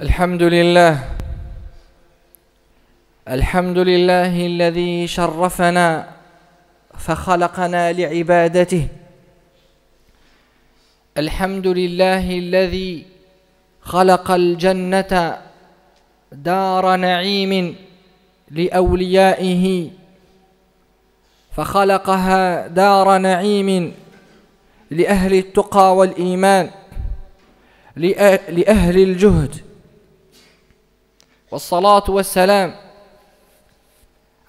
الحمد لله الذي شرفنا فخلقنا لعبادته. الحمد لله الذي خلق الجنة دار نعيم لأوليائه، فخلقها دار نعيم لأهل التقى والإيمان، لأهل الجهد. والصلاة والسلام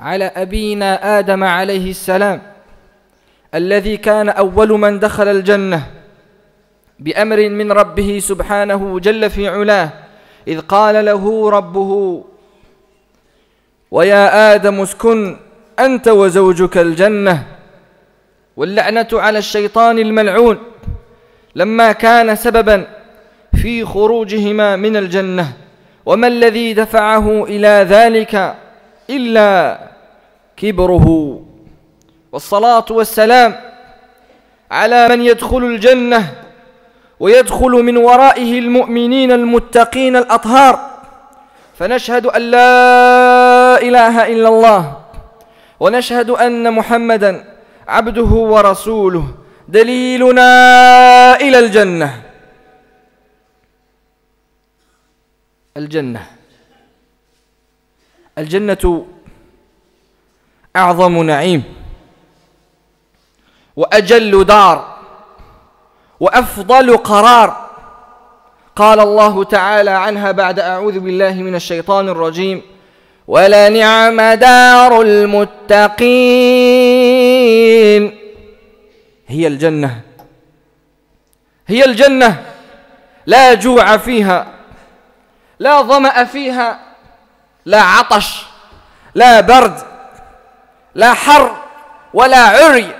على أبينا آدم عليه السلام، الذي كان أول من دخل الجنة بأمر من ربه سبحانه جل في علاه، إذ قال له ربه: ويا آدم اسكن أنت وزوجك الجنة. واللعنة على الشيطان الملعون لما كان سببا في خروجهما من الجنة. وما الذي دفعه إلى ذلك إلا كبره. والصلاة والسلام على من يدخل الجنة ويدخل من ورائه المؤمنين المتقين الأطهار، فنشهد أن لا إله إلا الله، ونشهد أن محمدا عبده ورسوله، دليلنا إلى الجنة. الجنة أعظم نعيم وأجل دار وأفضل قرار. قال الله تعالى عنها بعد أعوذ بالله من الشيطان الرجيم: ولنعم دار المتقين. هي الجنة لا جوع فيها، لا ظمأ فيها، لا عطش، لا برد، لا حر ولا عري.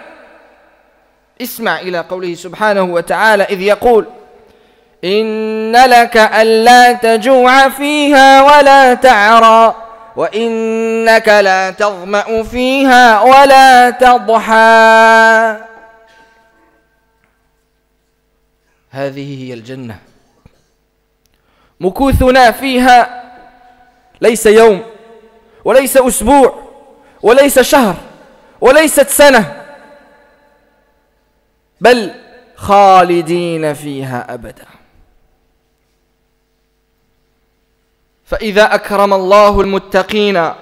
اسمع إلى قوله سبحانه وتعالى إذ يقول: إن لك ألا تجوع فيها ولا تعرى، وإنك لا تظمأ فيها ولا تضحى. هذه هي الجنة. مكوثنا فيها ليس يوم وليس أسبوع وليس شهر وليست سنة، بل خالدين فيها أبدا. فإذا أكرم الله المتقين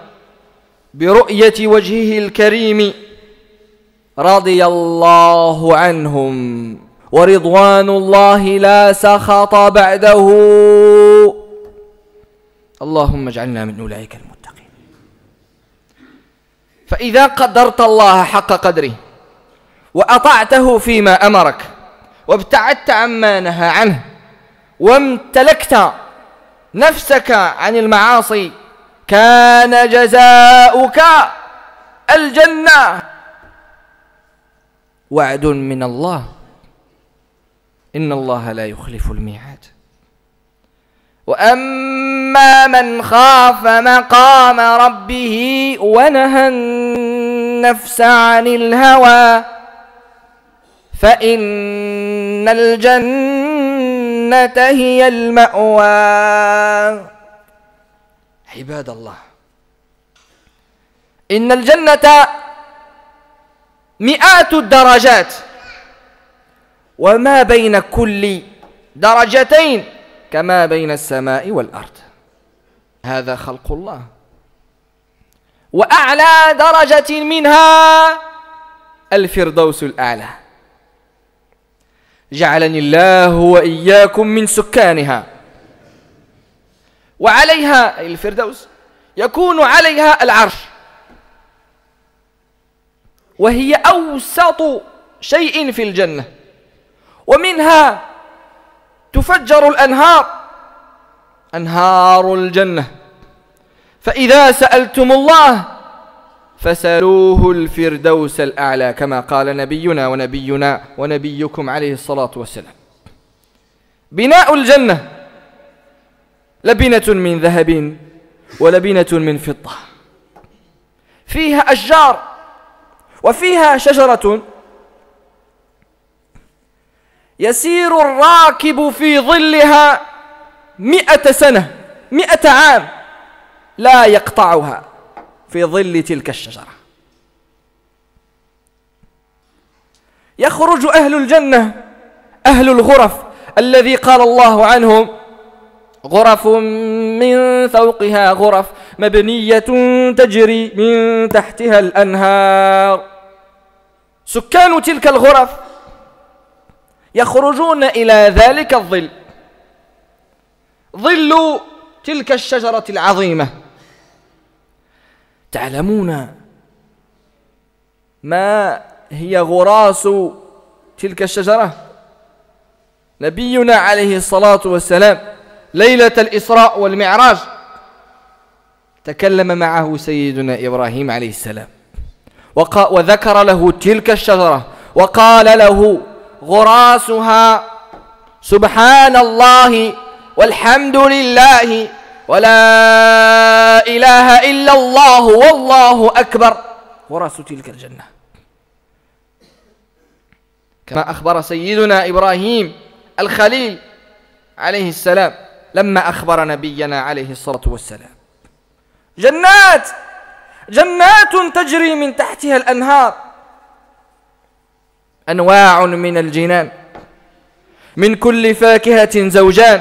برؤية وجهه الكريم رضي الله عنهم، ورضوان الله لا سخط بعده. اللهم اجعلنا من أولئك المتقين. فإذا قدرت الله حق قدره وأطعته فيما أمرك وابتعدت عما نهى عنه وامتلكت نفسك عن المعاصي، كان جزاؤك الجنة. وعد من الله، إن الله لا يخلف الميعاد. وأما من خاف مقام ربه ونهى النفس عن الهوى فإن الجنة هي المأوى. عباد الله، إن الجنة مئات الدرجات، وما بين كل درجتين كما بين السماء والأرض. هذا خلق الله. وأعلى درجة منها الفردوس الأعلى، جعلني الله وإياكم من سكانها. وعليها الفردوس يكون عليها العرش، وهي أوسط شيء في الجنة، ومنها تفجر الأنهار، أنهار الجنة. فإذا سألتم الله فسألوه الفردوس الأعلى، كما قال نبينا ونبيكم عليه الصلاة والسلام. بناء الجنة لبنة من ذهب ولبنة من فضة، فيها أشجار وفيها شجرة يسير الراكب في ظلها 100 سنة 100 عام لا يقطعها في ظل تلك الشجرة. يخرج أهل الجنة، أهل الغرف الذي قال الله عنهم غرف من فوقها غرف مبنية تجري من تحتها الأنهار. سكان تلك الغرف يخرجون إلى ذلك الظل، ظل تلك الشجرة العظيمة. تعلمون ما هي غراس تلك الشجرة؟ نبينا عليه الصلاة والسلام ليلة الإسراء والمعراج تكلم معه سيدنا إبراهيم عليه السلام وذكر له تلك الشجرة وقال له غراسها سبحان الله والحمد لله ولا إله إلا الله والله أكبر، غراس تلك الجنة. كما أخبر سيدنا إبراهيم الخليل عليه السلام لما أخبر نبينا عليه الصلاة والسلام. جنات تجري من تحتها الأنهار، أنواع من الجنان، من كل فاكهة زوجان،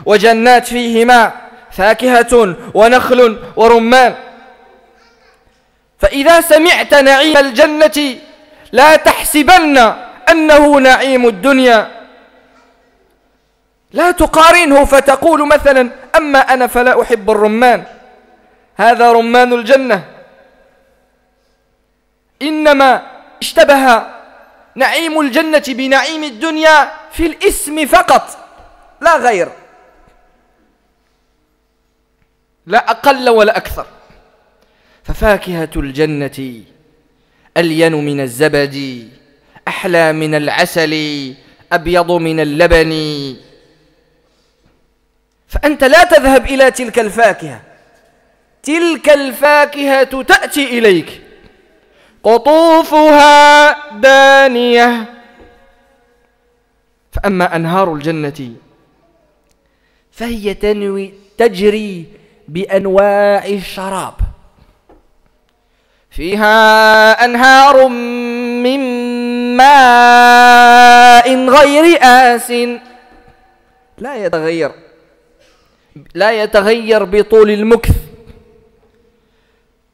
وجنات فيهما فاكهة ونخل ورمان. فإذا سمعت نعيم الجنة لا تحسبن أنه نعيم الدنيا، لا تقارنه فتقول مثلا أما أنا فلا أحب الرمان، هذا رمان الجنة. إنما اشتبه نعيم الجنة بنعيم الدنيا في الاسم فقط لا غير، لا أقل ولا أكثر. ففاكهة الجنة ألين من الزبد، أحلى من العسل، أبيض من اللبن. فأنت لا تذهب إلى تلك الفاكهة، تلك الفاكهة تأتي إليك قطوفها دانية. فأما أنهار الجنة فهي تجري بأنواع الشراب، فيها أنهار من ماء غير آس لا يتغير بطول المكث،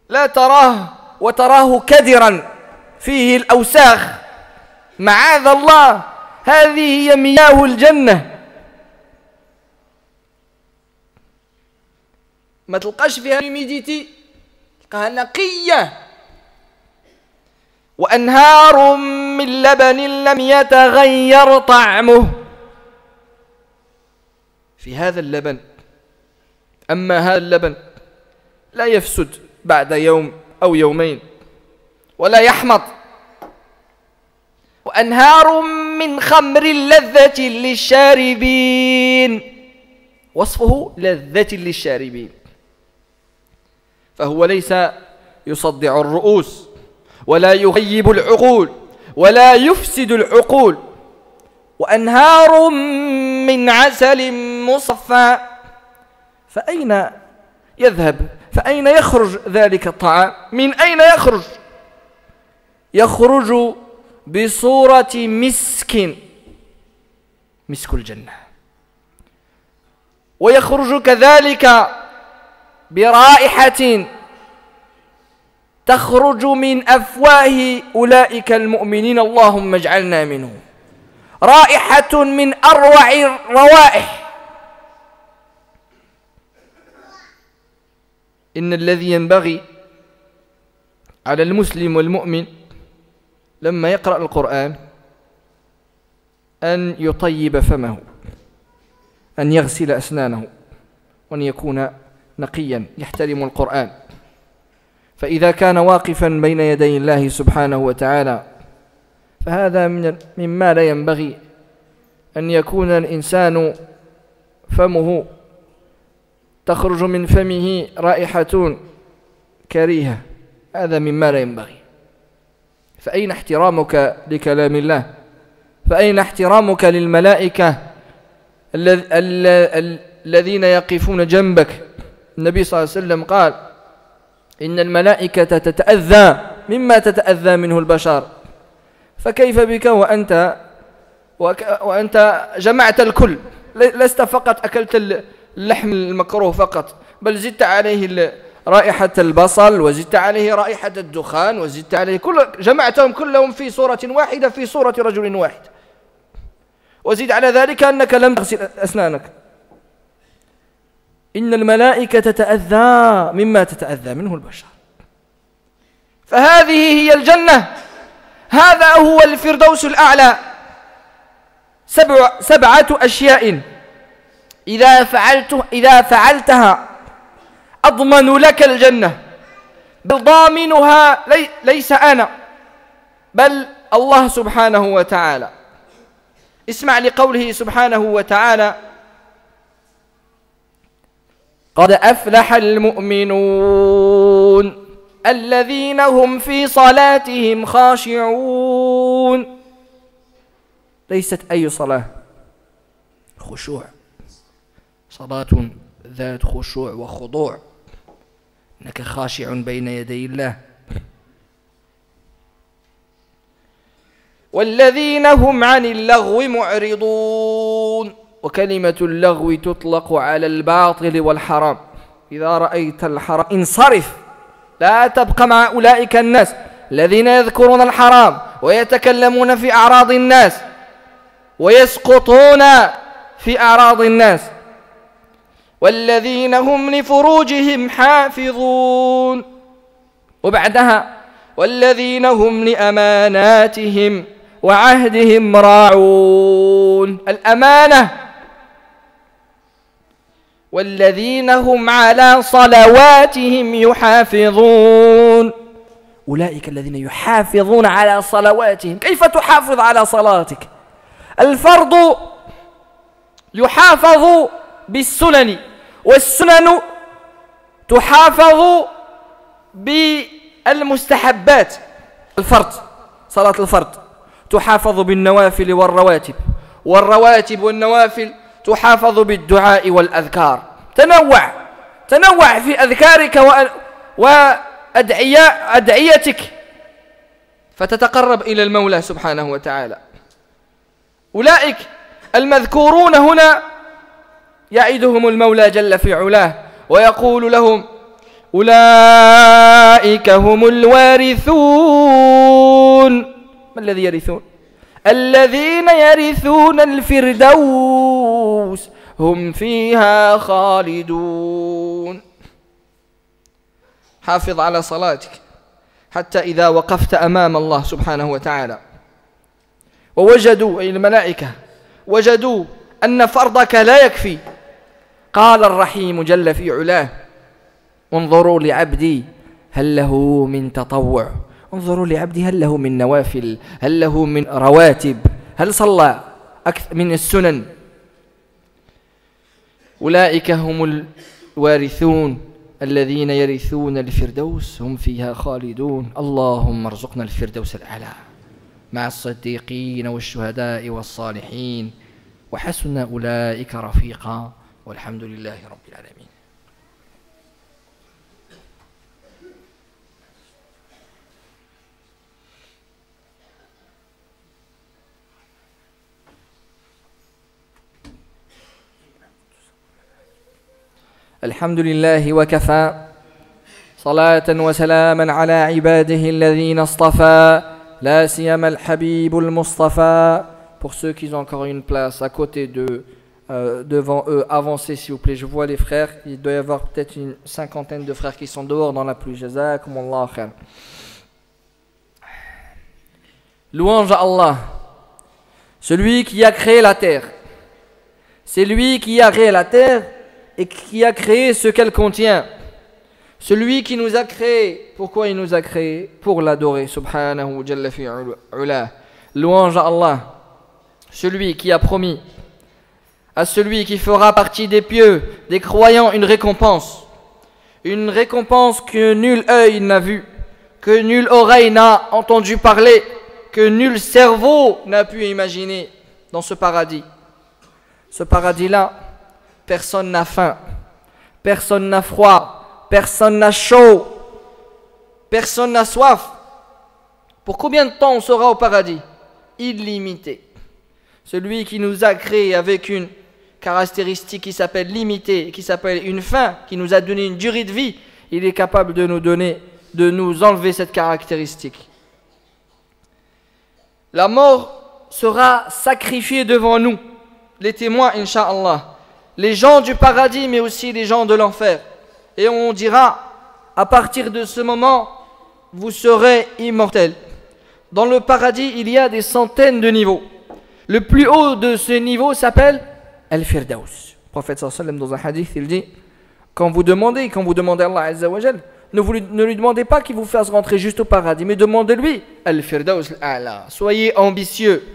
لا تراه وتراه كدرا فيه الأوساخ، معاذ الله، هذه هي مياه الجنة. ما تلقاش فيها ميديتي، تلقاها نقية. وأنهار من لبن لم يتغير طعمه، في هذا اللبن، أما هذا اللبن لا يفسد بعد يوم أو يومين ولا يحمض. وأنهار من خمر لذة للشاربين، وصفه لذة للشاربين، فهو ليس يصدع الرؤوس ولا يغيب العقول ولا يفسد العقول. وأنهار من عسل مصفى، فأين يذهب؟ فأين يخرج ذلك الطعام؟ من أين يخرج؟ يخرج بصورة مسك الجنة، ويخرج كذلك برائحة تخرج من أفواه أولئك المؤمنين، اللهم اجعلنا منهم، رائحة من أروع الروائح. إن الذي ينبغي على المسلم والمؤمن لما يقرأ القرآن أن يطيب فمه، أن يغسل أسنانه، وأن يكون نقيا يحترم القرآن. فإذا كان واقفا بين يدي الله سبحانه وتعالى فهذا مما لا ينبغي أن يكون الإنسان فمه تخرج من فمه رائحة كريهة، هذا مما لا ينبغي. فأين احترامك لكلام الله؟ فأين احترامك للملائكة الذين يقفون جنبك. النبي صلى الله عليه وسلم قال إن الملائكة تتأذى مما تتأذى منه البشر، فكيف بك وأنت جمعت الكل، لست فقط أكلت اللحم المكروه فقط، بل زدت عليه رائحة البصل، وزدت عليه رائحة الدخان، وزدت عليه جمعتهم كلهم في صورة واحدة، في صورة رجل واحد، وزد على ذلك أنك لم تغسل أسنانك. إن الملائكة تتأذى مما تتأذى منه البشر. فهذه هي الجنة، هذا هو الفردوس الأعلى. 7 أشياء إذا فعلتها أضمن لك الجنة، بل ضامنها ليس أنا بل الله سبحانه وتعالى. اسمع لقوله سبحانه وتعالى: قد أفلح المؤمنون الذين هم في صلاتهم خاشعون. ليست أي صلاة، خشوع، صلاة ذات خشوع وخضوع، إنك خاشع بين يدي الله. والذين هم عن اللغو معرضون. وكلمة اللغو تطلق على الباطل والحرام. إذا رأيت الحرام انصرف، لا تبقى مع أولئك الناس الذين يذكرون الحرام ويتكلمون في أعراض الناس ويسقطون في أعراض الناس. والذين هم لفروجهم حافظون. وبعدها: والذين هم لأماناتهم وعهدهم راعون. الأمانة. والذين هم على صلواتهم يحافظون. أولئك الذين يحافظون على صلواتهم. كيف تحافظ على صلاتك؟ الفرض يحافظ بالسنن، والسنن تحافظ بالمستحبات. الفرض، صلاة الفرض تحافظ بالنوافل والرواتب، والرواتب والنوافل تحافظ بالدعاء والأذكار. تنوع في أذكارك وأدعيتك فتتقرب إلى المولى سبحانه وتعالى. أولئك المذكورون هنا يعدهم المولى جل في علاه ويقول لهم: أولئك هم الوارثون. ما الذي يرثون؟ الذين يرثون الفردوس هم فيها خالدون. حافظ على صلاتك حتى إذا وقفت أمام الله سبحانه وتعالى ووجدوا، أي الملائكة وجدوا أن فرضك لا يكفي، قال الرحيم جل في علاه: انظروا لعبدي هل له من تطوع، انظروا لعبدي هل له من نوافل، هل له من رواتب، هل صلى أكثر من السنن. أولئك هم الوارثون الذين يرثون الفردوس هم فيها خالدون. اللهم ارزقنا الفردوس الأعلى مع الصديقين والشهداء والصالحين، وحسن أولئك رفيقا، والحمد لله رب العالمين. الحمد لله وكفى، صلاة وسلاما على عباده الذين اصطفى، لا سيما الحبيب المصطفى. Pour ceux qui ont encore une place à côté devant eux, avancez s'il vous plaît. Je vois les frères, il doit y avoir peut-être une 50aine de frères qui sont dehors dans la pluie. Jazakumullah khair. Louange à Allah, celui qui a créé la terre. C'est lui qui a créé la terre et qui a créé ce qu'elle contient. Celui qui nous a créé, pourquoi il nous a créé? Pour l'adorer, subhanahu jalla fi ula. Louange à Allah, celui qui a promis à celui qui fera partie des pieux, des croyants, une récompense que nul œil n'a vu, que nulle oreille n'a entendu parler, que nul cerveau n'a pu imaginer dans ce paradis. Ce paradis-là, personne n'a faim, personne n'a froid, personne n'a chaud, personne n'a soif. Pour combien de temps on sera au paradis? Illimité. Celui qui nous a créés avec une caractéristique qui s'appelle limité, qui s'appelle une fin, qui nous a donné une durée de vie, il est capable de nous enlever cette caractéristique. La mort sera sacrifiée devant nous, les témoins, Inch'Allah, les gens du paradis, mais aussi les gens de l'enfer. Et on dira, à partir de ce moment, vous serez immortels. Dans le paradis, il y a des centaines de niveaux. Le plus haut de ce niveau s'appelle Al-Firdaus. Le prophète sallallahu alayhi wa sallam, dans un hadith, il dit, quand vous demandez à Allah Azza wa Jal, ne lui demandez pas qu'il vous fasse rentrer juste au paradis, mais demandez-lui Al-Firdaus al-A'la. Soyez ambitieux.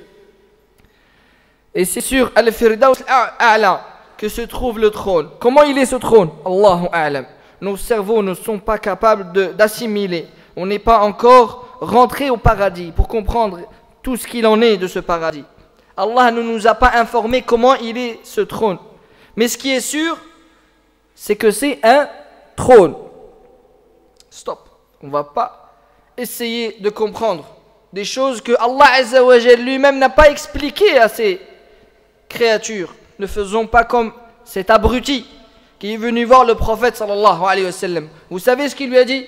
Et c'est sur Al-Firdaus al-A'la que se trouve le trône. Comment il est ce trône? Allahu a'lam. Nos cerveaux ne sont pas capables d'assimiler. On n'est pas encore rentré au paradis pour comprendre tout ce qu'il en est de ce paradis. Allah ne nous a pas informé comment il est ce trône. Mais ce qui est sûr, c'est que c'est un trône. Stop. On ne va pas essayer de comprendre des choses que Allah Azza wa Jal lui-même n'a pas expliquées à ses créatures. Ne faisons pas comme cet abruti qui est venu voir le prophète sallallahu alayhi wa sallam. Vous savez ce qu'il lui a dit?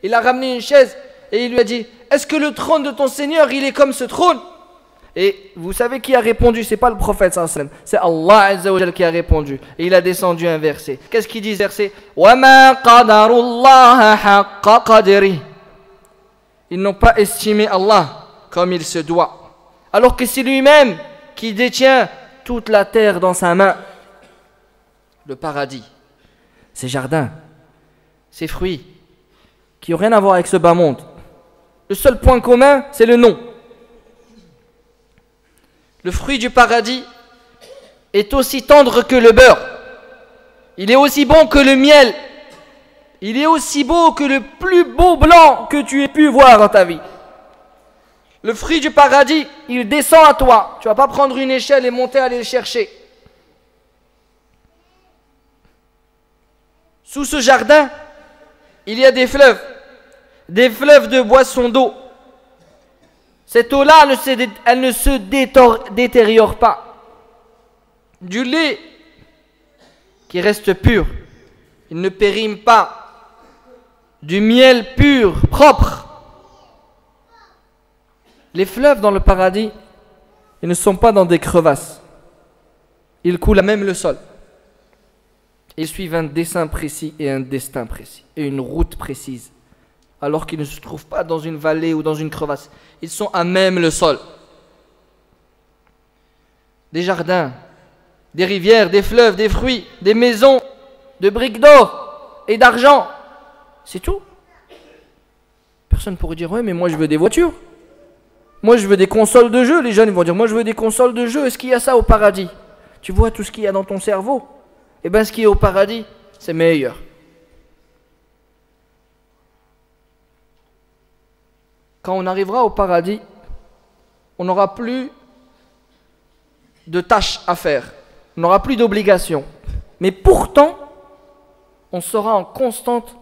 Il a ramené une chaise et il lui a dit, est-ce que le trône de ton Seigneur il est comme ce trône? Et vous savez qui a répondu? C'est pas le prophète sallallahu alayhi wa sallam, c'est Allah Azza wa Jal qui a répondu. Et il a descendu un verset. Qu'est-ce qu'il dit ce verset? وَمَا قَدَرُ اللَّهَ حَقَّ قَدْرِهِ. Ils n'ont pas estimé Allah comme il se doit. Alors que c'est lui-même qui détient toute la terre dans sa main. Le paradis, ces jardins, ces fruits, qui n'ont rien à voir avec ce bas monde. Le seul point commun, c'est le nom. Le fruit du paradis est aussi tendre que le beurre. Il est aussi bon que le miel. Il est aussi beau que le plus beau blanc que tu aies pu voir dans ta vie. Le fruit du paradis, il descend à toi. Tu ne vas pas prendre une échelle et monter aller le chercher. Sous ce jardin, il y a des fleuves de boissons d'eau. Cette eau-là, elle ne se détériore pas. Du lait qui reste pur, il ne périme pas. Du miel pur, propre. Les fleuves dans le paradis, ils ne sont pas dans des crevasses. Ils coulent à même le sol. Ils suivent un dessein précis et un destin précis et une route précise, alors qu'ils ne se trouvent pas dans une vallée ou dans une crevasse. Ils sont à même le sol. Des jardins, des rivières, des fleuves, des fruits, des maisons, de briques d'or et d'argent. C'est tout. Personne pourrait dire, ouais, mais moi je veux des voitures. Moi je veux des consoles de jeux. Les jeunes vont dire, moi je veux des consoles de jeux. Est-ce qu'il y a ça au paradis? Tu vois tout ce qu'il y a dans ton cerveau? Eh bien, ce qui est au paradis, c'est meilleur. Quand on arrivera au paradis, on n'aura plus de tâches à faire. On n'aura plus d'obligations. Mais pourtant, on sera en constante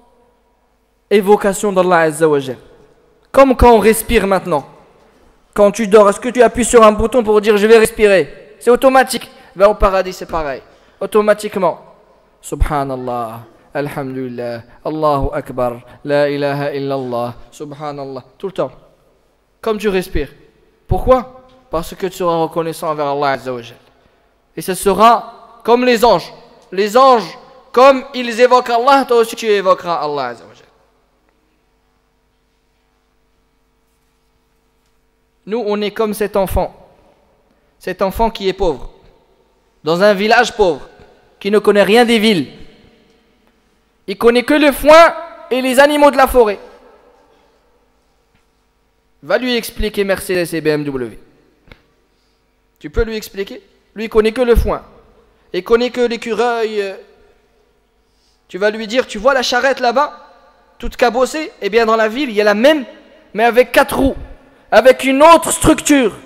évocation d'Allah Azza wa Jal. Comme quand on respire maintenant. Quand tu dors, est-ce que tu appuies sur un bouton pour dire je vais respirer? C'est automatique. Ben, au paradis, c'est pareil. Automatiquement. Subhanallah, Alhamdulillah, Allahu Akbar, La ilaha illallah, Subhanallah. Tout le temps. Comme tu respires. Pourquoi? Parce que tu seras reconnaissant envers Allah Azza wa Jal. Et ce sera comme les anges. Les anges, comme ils évoquent Allah, toi aussi tu évoqueras Allah Azza wa Jal. Nous, on est comme cet enfant. Cet enfant qui est pauvre. Dans un village pauvre. Qui ne connaît rien des villes. Il connaît que le foin et les animaux de la forêt. Va lui expliquer Mercedes et BMW. Tu peux lui expliquer? Lui, il connaît que le foin. Il connaît que l'écureuil. Tu vas lui dire, tu vois la charrette là-bas, toute cabossée? Eh bien, dans la ville, il y a la même, mais avec 4 roues. Avec une autre structure.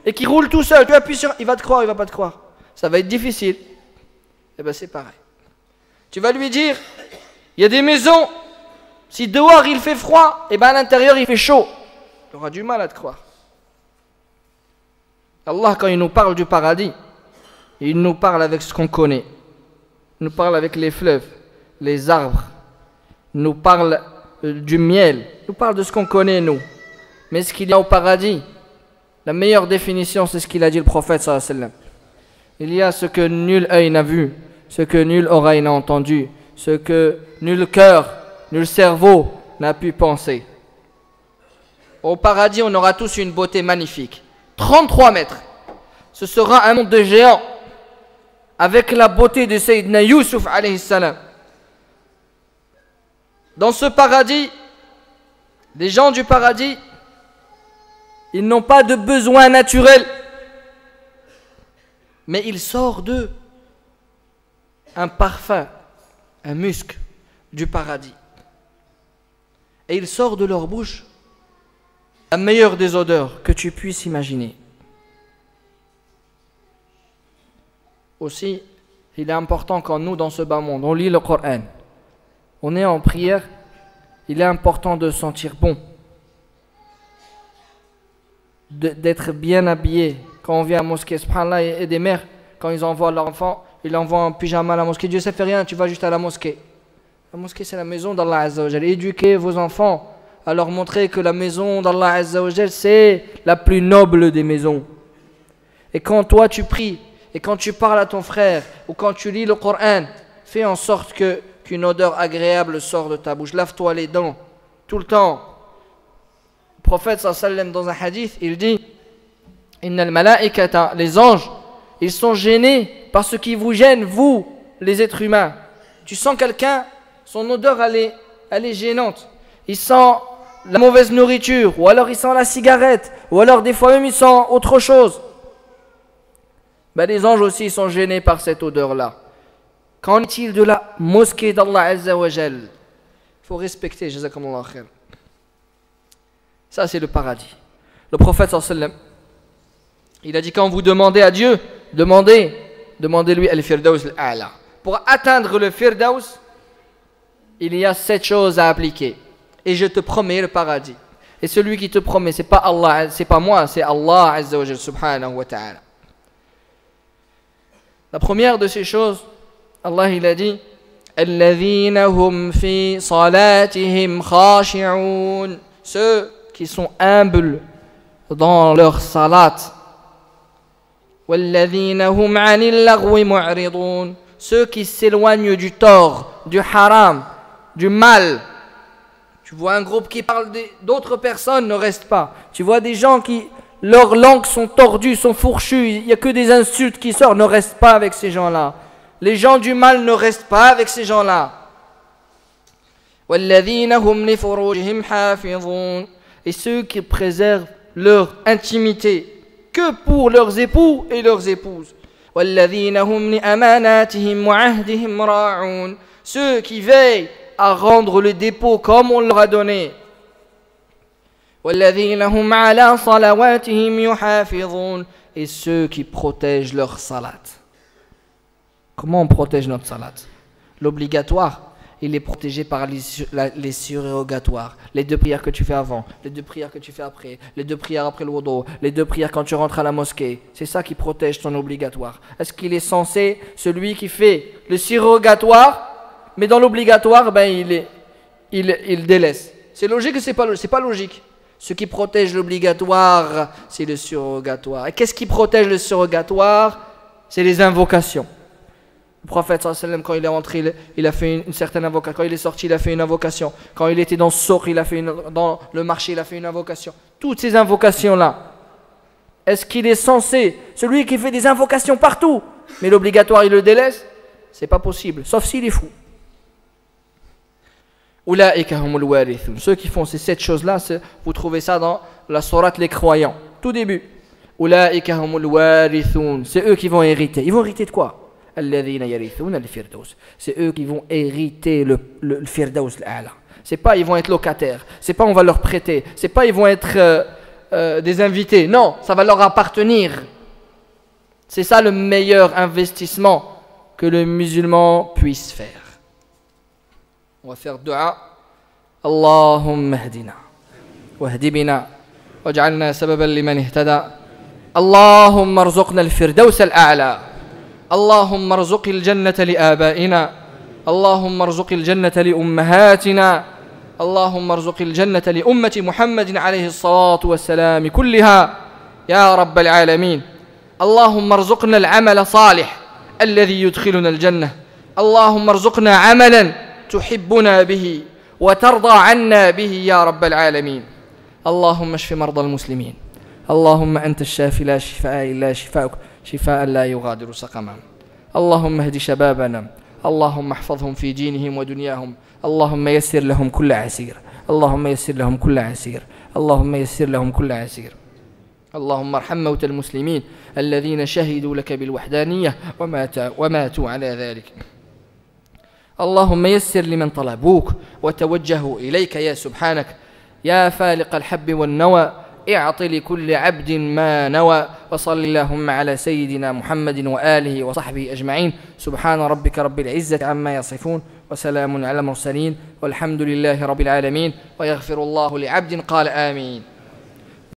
Et qui roule tout seul. Tu appuies sur... Il va te croire, il va pas te croire. Ça va être difficile. Eh bien c'est pareil. Tu vas lui dire, il y a des maisons, si dehors il fait froid, eh bien à l'intérieur il fait chaud. Il aura du mal à te croire. Allah, quand il nous parle du paradis, il nous parle avec ce qu'on connaît. Il nous parle avec les fleuves, les arbres. Il nous parle du miel. Il nous parle de ce qu'on connaît, nous. Mais ce qu'il y a au paradis, la meilleure définition, c'est ce qu'il a dit le prophète sallallahu alayhi wa sallam. Il y a ce que nul œil n'a vu, ce que nulle oreille n'a entendu, ce que nul cœur, nul cerveau n'a pu penser. Au paradis, on aura tous une beauté magnifique. 33 mètres. Ce sera un monde de géants avec la beauté de Sayyidina Yusuf alayhi salam. Dans ce paradis, les gens du paradis, ils n'ont pas de besoin naturel, mais il sort d'eux un parfum, un musc du paradis. Et il sort de leur bouche la meilleure des odeurs que tu puisses imaginer. Aussi, il est important quand nous, dans ce bas monde, on lit le Coran, on est en prière, il est important de sentir bon, d'être bien habillé. Quand on vient à la mosquée, subhanallah, et des mères, quand ils envoient leur enfant, ils l'envoient en pyjama à la mosquée. Dieu, ça fait rien, tu vas juste à la mosquée. La mosquée, c'est la maison d'Allah Azza wa Jal. Éduquez vos enfants à leur montrer que la maison d'Allah Azza wa Jal, c'est la plus noble des maisons. Et quand toi tu pries, et quand tu parles à ton frère, ou quand tu lis le Coran, fais en sorte qu'une odeur agréable sort de ta bouche. Lave-toi les dents, tout le temps. Le prophète sallallahu alayhi wa sallam, dans un hadith, il dit Innal malaikata, les anges, ils sont gênés par ce qui vous gêne, vous, les êtres humains. Tu sens quelqu'un, son odeur elle est gênante. Il sent la mauvaise nourriture, ou alors il sent la cigarette, ou alors des fois même il sent autre chose. Ben, les anges aussi sont gênés par cette odeur-là. Qu'en est-il de la mosquée d'Allah Azza wa Jal? Il faut respecter, jazakumullah khair. Ça c'est le paradis. Le prophète sallallahu alayhi wa sallam, il a dit quand vous demandez à Dieu, demandez-lui al-firdaus al-a'la. Pour atteindre le firdaus, il y a 7 choses à appliquer. Et je te promets le paradis. Et celui qui te promet, c'est pas Allah, c'est pas moi, c'est Allah Azza wa Jal subhanahu wa ta'ala. La première de ces choses, Allah il a dit Alladhina hum fi salatihim khashi'un, ceux qui sont humbles dans leur salat. Walladhina hum 'anil laghwi mu'ridun, ceux qui s'éloignent du tort, du haram, du mal. Tu vois un groupe qui parle d'autres personnes, ne reste pas. Tu vois des gens qui leurs langues sont tordues, sont fourchues, il n'y a que des insultes qui sortent, ne reste pas avec ces gens-là. Les gens du mal ne restent pas avec ces gens-là. وَالَّذِينَ هُمْ لِفُرُوجِهِمْ حَافِظُونَ, et ceux qui préservent leur intimité que pour leurs époux et leurs épouses. وَالَّذِينَ هُمْ لِأَمَانَاتِهِمْ وَعَهْدِهِمْ رَاعُونَ, ceux qui veillent à rendre le dépôt comme on leur a donné. وَالَّذِينَ هُمْ عَلَى صَلَوَاتِهِمْ يُحَافِظُونَ, et ceux qui protègent leur salat. Comment on protège notre salat? L'obligatoire, il est protégé par les surérogatoires. Les 2 prières que tu fais avant, les 2 prières que tu fais après, les 2 prières après le wudu, les 2 prières quand tu rentres à la mosquée. C'est ça qui protège ton obligatoire. Est-ce qu'il est censé, celui qui fait le surérogatoire, mais dans l'obligatoire, ben il délaisse? C'est logique ou c'est pas logique? Ce qui protège l'obligatoire, c'est le surrogatoire. Et qu'est-ce qui protège le surrogatoire? C'est les invocations. Le prophète sallallahu alayhi wa sallam, quand il est rentré, il a fait une certaine invocation. Quand il est sorti, il a fait une invocation. Quand il était dans le souk, dans le marché, il a fait une invocation. Toutes ces invocations-là, est-ce qu'il est censé, celui qui fait des invocations partout, mais l'obligatoire il le délaisse? C'est pas possible, sauf s'il est fou. Ceux qui font ces 7 choses-là, vous trouvez ça dans la sourate Les Croyants, tout début. C'est eux qui vont hériter. Ils vont hériter de quoi? C'est eux qui vont hériter le firdaus al-a'la. C'est pas ils vont être locataires, c'est pas on va leur prêter, c'est pas ils vont être des invités. Non, ça va leur appartenir. C'est ça le meilleur investissement que le musulman puisse faire. On va faire dua. Allahumma hdina wahdi bina waj'alna sababan liman ihtada. Allahumma arzuqna al-firdaws al-a'la. Allahumma arzuq al-jannata li abaina. Allahumma arzuq al-jannata li ummahatina. Allahumma arzuq al-jannata li ummati Muhammadin alayhi as-salatu was-salam kullaha ya rabbal alamin. Allahumma arzuqna al-'amala salih alladhi yudkhiluna al-jannah. Allahumma arzuqna 'amalan tuhibbuna bihi وترضى عنا به يا رب العالمين. اللهم اشف مرضى المسلمين. اللهم أنت الشافي لا شفاء إلا شفاءك شفاء لا يغادر سقما. اللهم اهد شبابنا. اللهم احفظهم في دينهم ودنياهم. اللهم يسر لهم كل عسير. اللهم يسر لهم كل عسير. اللهم يسر لهم كل عسير. اللهم ارحم موتى المسلمين الذين شهدوا لك بالوحدانية وماتوا على ذلك. اللهم يسر لمن طلبوك وتوجهوا إليك يا سبحانك يا فالق الحب والنوى. اعط لكل عبد ما نوى. وصل اللهم على سيدنا محمد وآله وصحبه أجمعين. سبحان ربك رب العزة عما يصفون وسلام على المرسلين والحمد لله رب العالمين. ويغفر الله لعبد قال آمين.